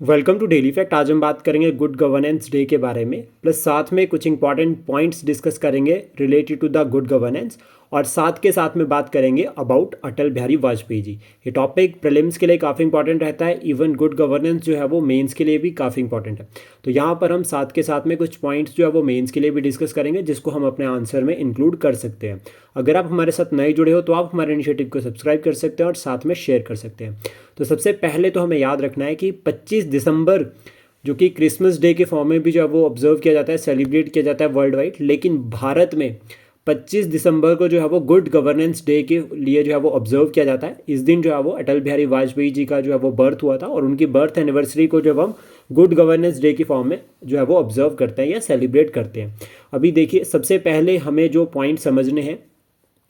Welcome to daily fact. आज हम बात करेंगे गुड गवर्नेंस डे के बारे में, प्लस साथ में कुछ इंपॉर्टेंट पॉइंट्स डिस्कस करेंगे related to the good governance, और साथ के साथ में बात करेंगे अबाउट अटल बिहारी वाजपेयी जी। ये टॉपिक प्रीलिम्स के लिए काफ़ी इंपॉर्टेंट रहता है, इवन गुड गवर्नेंस जो है वो मेंस के लिए भी काफ़ी इंपॉर्टेंट है। तो यहाँ पर हम साथ के साथ में कुछ पॉइंट्स जो है वो मेंस के लिए भी डिस्कस करेंगे, जिसको हम अपने आंसर में इंक्लूड कर सकते हैं। अगर आप हमारे साथ नए जुड़े हो तो आप हमारे इनिशिएटिव को सब्सक्राइब कर सकते हैं और साथ में शेयर कर सकते हैं। तो सबसे पहले तो हमें याद रखना है कि 25 दिसंबर जो कि क्रिसमस डे के फॉर्म में भी जो है वो ऑब्जर्व किया जाता है, सेलिब्रेट किया जाता है वर्ल्ड वाइड, लेकिन भारत में 25 दिसंबर को जो है वो गुड गवर्नेंस डे के लिए जो है वो ऑब्जर्व किया जाता है। इस दिन जो है वो अटल बिहारी वाजपेयी जी का जो है वो बर्थ हुआ था, और उनकी बर्थ एनिवर्सरी को जब हम गुड गवर्नेंस डे की फॉर्म में जो है वो ऑब्जर्व करते हैं या सेलिब्रेट करते हैं। अभी देखिए, सबसे पहले हमें जो पॉइंट समझने हैं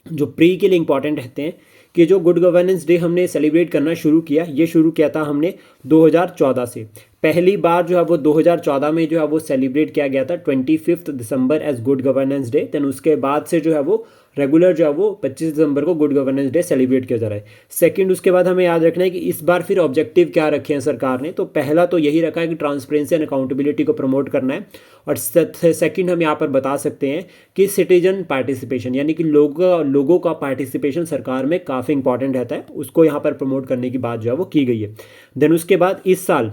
जो प्री के लिए इंपॉर्टेंट रहते हैं, कि जो गुड गवर्नेंस डे हमने सेलिब्रेट करना शुरू किया, ये शुरू किया था हमने 2014 से। पहली बार जो है वो 2014 में जो है वो सेलिब्रेट किया गया था 25 दिसंबर as good governance day. Then उसके बाद से जो है वो रेगुलर जो है वो 25 दिसंबर को गुड गवर्नेंस डे सेलिब्रेट किया जा रहा है। सेकंड, उसके बाद हमें याद रखना है कि इस बार फिर ऑब्जेक्टिव क्या रखे हैं सरकार ने। तो पहला तो यही रखा है कि ट्रांसपेरेंसी एंड अकाउंटेबिलिटी को प्रमोट करना है, और सेकंड हम यहाँ पर बता सकते हैं कि सिटीजन पार्टिसिपेशन, यानी कि लोगों का पार्टिसिपेशन सरकार में काफ़ी इंपॉर्टेंट रहता है, उसको यहाँ पर प्रमोट करने की बात जो है वो की गई है। देन उसके बाद इस साल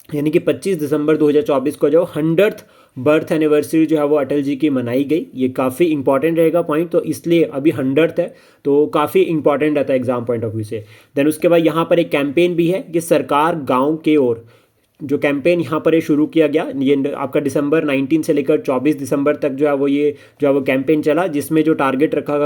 यानी कि 25 दिसंबर 2024 को जो 100th बर्थ एनिवर्सरी जो है वो अटल जी की मनाई गई। ये काफ़ी इंपॉर्टेंट रहेगा पॉइंट, तो इसलिए अभी 100th है तो काफ़ी इंपॉर्टेंट रहता है एग्जाम पॉइंट ऑफ व्यू से। देन उसके बाद यहाँ पर एक कैंपेन भी है कि सरकार गांव के ओर, जो कैंपेन यहाँ पर ये शुरू किया गया, ये आपका दिसंबर 19 से लेकर 24 दिसंबर तक जो है वो ये जो है वो कैंपेन चला, जिसमें जो टारगेट रखा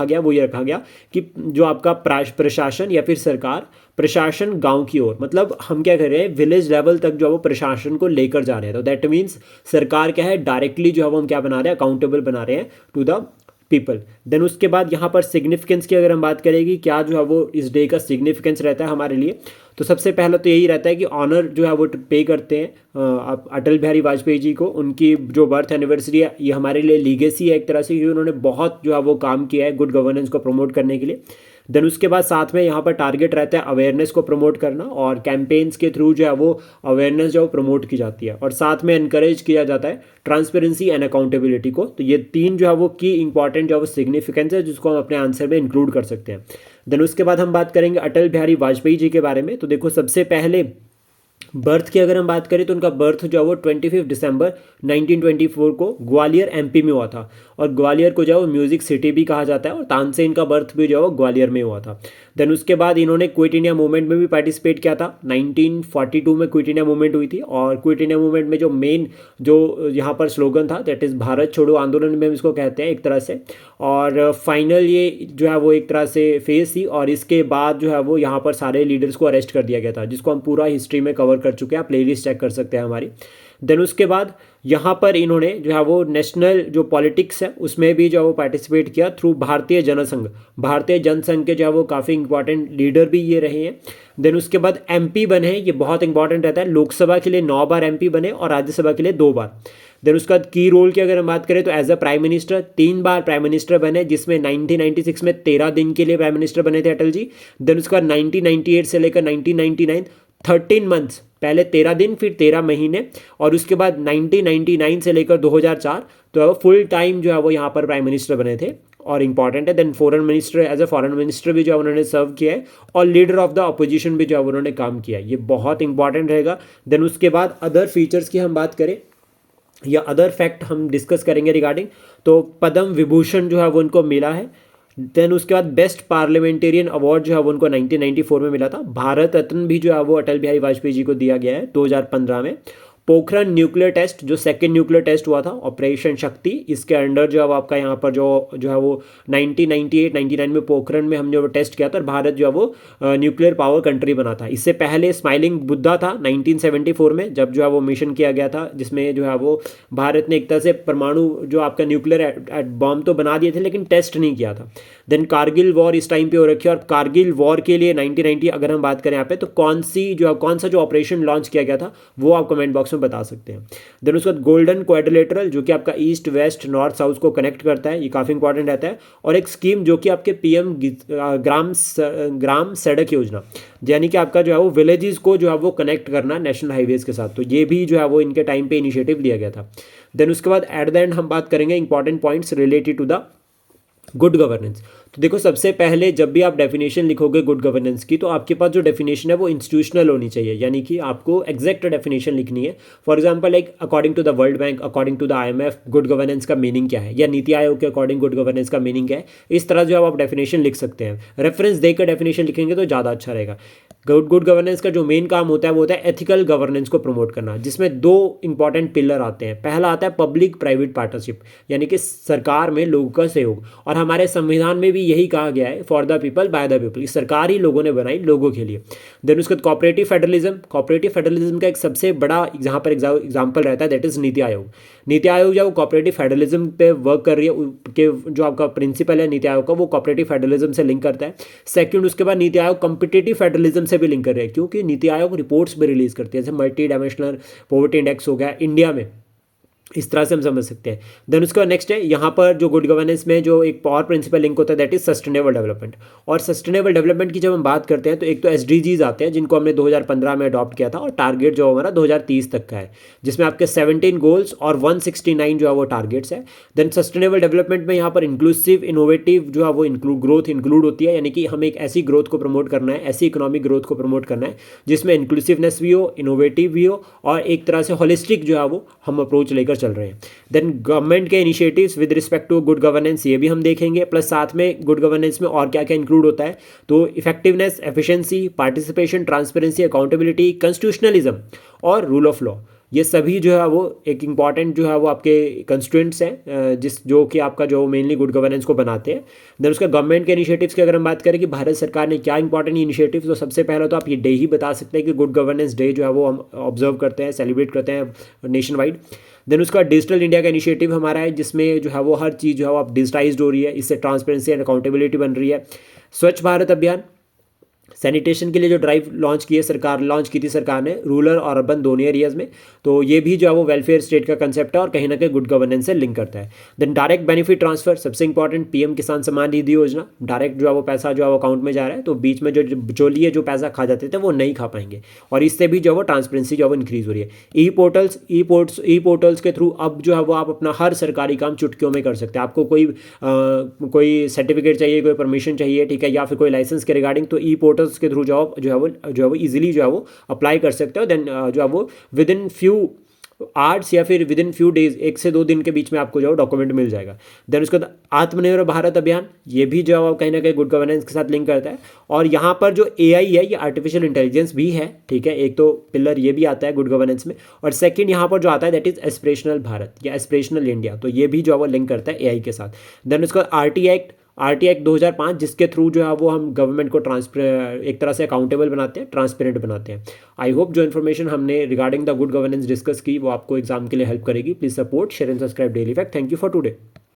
गया वो ये रखा गया कि जो आपका प्रशासन या फिर सरकार प्रशासन गांव की ओर, मतलब हम क्या कर रहे हैं, विलेज लेवल तक जो है वो प्रशासन को लेकर जा रहे हैं। तो दैट मीन्स सरकार क्या है, डायरेक्टली जो है वो हम क्या बना रहे हैं, अकाउंटेबल बना रहे हैं टू द पीपल। देन उसके बाद यहाँ पर सिग्निफिकेंस की अगर हम बात करेंगे, क्या जो है वो इस डे का सिग्निफिकेंस रहता है हमारे लिए, तो सबसे पहला तो यही रहता है कि ऑनर जो है वो पे करते हैं आप अटल बिहारी वाजपेयी जी को। उनकी जो बर्थ एनिवर्सरी है ये हमारे लिए लीगेसी है एक तरह से, क्योंकि उन्होंने बहुत जो है वो काम किया है गुड गवर्नेंस को प्रमोट करने के लिए। देन उसके बाद साथ में यहाँ पर टारगेट रहता है अवेयरनेस को प्रमोट करना, और कैंपेन्स के थ्रू जो है वो अवेयरनेस जो है प्रमोट की जाती है, और साथ में इनकरेज किया जाता है ट्रांसपेरेंसी एंड अकाउंटेबिलिटी को। तो ये तीन जो है वो की इंपॉर्टेंट जो है वो सिग्निफिकेंस है, जिसको हम अपने आंसर में इंक्लूड कर सकते हैं। देन उसके बाद हम बात करेंगे अटल बिहारी वाजपेयी जी के बारे में। तो देखो, सबसे पहले बर्थ की अगर हम बात करें तो उनका बर्थ जो है वो 25 दिसंबर 1924 को ग्वालियर एमपी में हुआ था, और ग्वालियर को जो है वो म्यूजिक सिटी भी कहा जाता है, और तानसेन का बर्थ भी जो है वो ग्वालियर में हुआ था। देन उसके बाद इन्होंने क्विट इंडिया मूवमेंट में भी पार्टिसिपेट किया था। 1942 में क्विट इंडिया मूवमेंट हुई थी, और क्विट इंडिया मूवमेंट में जो मेन जो यहाँ पर स्लोगन था, दैट इज़ भारत छोड़ो आंदोलन में हम इसको कहते हैं एक तरह से। और फाइनल ये जो है वो एक तरह से फेस थी, और इसके बाद जो है वो यहाँ पर सारे लीडर्स को अरेस्ट कर दिया गया था, जिसको हम पूरा हिस्ट्री में कवर कर चुके हैं, आप प्लेलिस्ट चेक कर सकते हैं हमारी। देन उसके बाद यहाँ पर इन्होंने जो है वो नेशनल जो पॉलिटिक्स है उसमें भी जो है वो पार्टिसिपेट किया थ्रू भारतीय जनसंघ। भारतीय जनसंघ के जो है वो काफ़ी इंपॉर्टेंट लीडर भी ये रहे हैं। देन उसके बाद एमपी बने, ये बहुत इंपॉर्टेंट रहता है, लोकसभा के लिए 9 बार एमपी बने और राज्यसभा के लिए 2 बार। देन उसके बाद की रोल की अगर हम बात करें तो एज अ प्राइम मिनिस्टर 3 बार प्राइम मिनिस्टर बने, जिसमें 1996 में 13 दिन के लिए प्राइम मिनिस्टर बने थे अटल जी। देन उसके बाद 1998 से लेकर 1999 13 मंथ्स, पहले 13 दिन फिर 13 महीने, और उसके बाद 1999 से लेकर 2004 तो फुल टाइम जो है वो यहाँ पर प्राइम मिनिस्टर बने थे, और इंपॉर्टेंट है। Then foreign minister, as a foreign minister भी जो है उन्होंने सर्व किया है, और लीडर ऑफ द अपोजिशन भी जो है उन्होंने काम किया है, ये बहुत इंपॉर्टेंट रहेगा। देन उसके बाद अदर फीचर्स की हम बात करें या अदर फैक्ट हम डिस्कस करेंगे रिगार्डिंग, तो पद्म विभूषण जो है वो उनको मिला है। देन उसके बाद बेस्ट पार्लियामेंटेरियन अवार्ड जो है वो उनको 1994 में मिला था। भारत रत्न भी जो है वो अटल बिहारी वाजपेयी जी को दिया गया है 2015 में। पोखरण न्यूक्लियर टेस्ट, जो सेकंड न्यूक्लियर टेस्ट हुआ था ऑपरेशन शक्ति, इसके अंडर जो है वो आपका यहाँ पर जो है वो 1998-99 में पोखरण में हमने वो टेस्ट किया था, और भारत जो है वो न्यूक्लियर पावर कंट्री बना था। इससे पहले स्माइलिंग बुद्धा था 1974 में, जब जो है वो मिशन किया गया था, जिसमें जो है वो भारत ने एक तरह से परमाणु जो आपका न्यूक्लियर बॉम्ब तो बना दिए थे लेकिन टेस्ट नहीं किया था। देन कारगिल वॉर इस टाइम पे हो रखी है, और कारगिल वॉर के लिए 1990 अगर हम बात करें यहाँ पे, तो कौन सा जो ऑपरेशन लॉन्च किया गया था वो आप कमेंट बॉक्स में बता सकते हैं। देन उसके बाद गोल्डन क्वाड्रिलेटरल, जो कि आपका ईस्ट वेस्ट नॉर्थ साउथ को कनेक्ट करता है, ये काफ़ी इंपॉर्टेंट रहता है। और एक स्कीम जो कि आपके पीएम ग्राम सड़क योजना, यानी कि आपका जो है वो विलेजेस को जो है वो कनेक्ट करना नेशनल हाईवेज के साथ, तो ये भी जो है वो इनके टाइम पे इनिशिएटिव लिया गया था। देन उसके बाद एट द एंड हम बात करेंगे important points related to the good governance. तो देखो, सबसे पहले जब भी आप डेफिनेशन लिखोगे गुड गवर्नेंस की, तो आपके पास जो डेफिनेशन है वो इंस्टीट्यूशनल होनी चाहिए, यानी कि आपको एग्जैक्ट डेफिनेशन लिखनी है। For example, like according to the World Bank, according to the IMF, good governance का मीनिंग क्या है, या नीति आयोग के अकॉर्डिंग गुड गवर्नेंस का मीनिंग क्या है। इस तरह जो आप डेफिनेशन लिख सकते हैं, रेफरेंस देकर डेफिनेशन लिखेंगे तो ज़्यादा अच्छा रहेगा। गुड गवर्नेंस का जो मेन काम होता है वो होता है एथिकल गवर्नेंस को प्रमोट करना, जिसमें दो इंपॉर्टेंट पिलर आते हैं। पहला आता है पब्लिक प्राइवेट पार्टनरशिप, यानी कि सरकार में लोगों का सहयोग, और हमारे संविधान में भी यही कहा गया है, for the people by the people. सरकार ही लोगों ने बनाई लोगों के लिए। देन उसके बाद कॉपरेटिव फेडरलिज्म। कॉपरेटिव फेडरलिज्म का एक सबसे बड़ा जहाँ पर एग्जाम्पल रहता है दैट इज नीति आयोग। नीति आयोग जो कॉपरेटिव फेडरलिज्म पे वर्क कर रही है, कि जो आपका प्रिंसिपल है नीति आयोग का, वो कॉपरेटिव फेडरलिज्म से लिंक करता है। सेकंड, उसके बाद नीति आयोग कॉम्पिटिटिव फेडरलिज्म से भी लिंक कर रहे हैं, क्योंकि नीति आयोग रिपोर्ट्स भी रिलीज करती है, जैसे मल्टी डायमेंशनल पॉवर्टी इंडेक्स हो गया इंडिया में, इस तरह से हम समझ सकते हैं। देन उसके बाद नेक्स्ट है, यहाँ पर जो गुड गवर्नेंस में जो एक और प्रिंसिपल लिंक होता है दैट इज सस्टेनेबल डेवलपमेंट। और सस्टेनेबल डेवलपमेंट की जब हम बात करते हैं तो एक तो SDGs आते हैं, जिनको हमने 2015 में अडॉप्ट किया था, और टारगेट जो हमारा 2030 तक का है, जिसमें आपके 17 गोल्स और 169 जो है वो टारगेट्स है। देन सस्टेनेबल डेवलपमेंट में यहाँ पर इंक्लूसिव इनोवेटिव जो है वो ग्रोथ इंक्लूड होती है, यानी कि हमें एक ऐसी ग्रोथ को प्रमोट करना है, ऐसी इकोनॉमिक ग्रोथ को प्रमोट करना है जिसमें इंक्लूसिवनेस भी हो, इनोवेटिव भी हो, और एक तरह से होलिस्टिक जो है वो हम अप्रोच लेकर चल रहे हैं। देन गवर्नमेंट के initiatives with respect to good governance, ये भी हम देखेंगे, प्लस साथ में गुड गवर्नेंस में और क्या क्या इंक्लूड होता है, तो effectiveness, efficiency, participation, transparency, accountability, constitutionalism और रूल ऑफ लॉ, ये सभी जो है वो एक इंपॉर्टेंट जो है वो आपके कंस्ट्रेंट्स हैं, जो कि आपका जो मेनली गुड गवर्नेंस को बनाते हैं। देन उसका गवर्नमेंट के इनिशिएटिव्स की अगर हम बात करें कि भारत सरकार ने क्या इंपॉर्टेंट इनिशिएटिव्स, तो सबसे पहले तो आप ये डे ही बता सकते हैं कि गुड गवर्नेंस डे जो है वो हम ऑब्जर्व करते हैं, सेलिब्रेट करते हैं नेशन वाइड। देन उसका डिजिटल इंडिया का इनिशिएटिव हमारा है, जिसमें जो है वो हर चीज़ जो है वो अब डिजिटाइज्ड हो रही है, इससे ट्रांसपेरेंसी एंड अकाउंटेबिलिटी बन रही है। स्वच्छ भारत अभियान, सैनिटेशन के लिए जो ड्राइव लॉन्च की थी सरकार ने, रूरल और अर्बन दोनों एरियाज़ में, तो ये भी जो है वो वेलफेयर स्टेट का कंसेप्ट है और कहीं ना कहीं गुड गवर्नेंस से लिंक करता है। देन डायरेक्ट बेनिफिट ट्रांसफर, सबसे इंपॉर्टेंट PM किसान सम्मान निधि योजना, डायरेक्ट जो है वो पैसा जो है वो अकाउंट में जा रहा है, तो बीच में जो पैसा खा जाते थे वो नहीं खा पाएंगे, और इससे भी जो है वो ट्रांसपेरेंसी जो है वो इंक्रीज हो रही है। ई पोर्टल्स के थ्रू अब जो है वो आप अपना हर सरकारी काम चुटकियों में कर सकते हैं। आपको कोई सर्टिफिकेट चाहिए, कोई परमिशन चाहिए, ठीक है, या फिर कोई लाइसेंस के रिगार्डिंग, तो ई पोर्टल्स के थ्रू जो है वो इजीली जो है वो अप्लाई कर सकते हो। देन जो है वो विद इन फ्यू आवर्स या फिर विद इन फ्यू डेज, 1 से 2 दिन के बीच में आपको जो है डॉक्यूमेंट मिल जाएगा। देन उसके बाद आत्मनिर्भर भारत अभियान, ये भी जो है कहीं ना कहीं गुड गवर्नेंस के साथ लिंक करता है। और यहाँ पर जो AI है, ये आर्टिफिशियल इंटेलिजेंस भी है, ठीक है, एक तो पिलर ये भी आता है गुड गवर्नेंस में। और सेकंड यहाँ पर जो आता है दैट इज एस्पिरेशनल भारत या एस्पिरेशनल इंडिया, तो ये भी जो है वो लिंक करता है AI के साथ। देन उसका RT एक्ट 2005, जिसके थ्रू जो है वो हम गवर्नमेंट को एक तरह से अकाउंटेबल बनाते हैं, ट्रांसपेरेंट बनाते हैं। आई होप जो इन्फॉर्मेशन हमने regarding the good governance discuss की वो आपको एग्जाम के लिए हेल्प करेगी। Please support, share and subscribe daily fact. Thank you for today.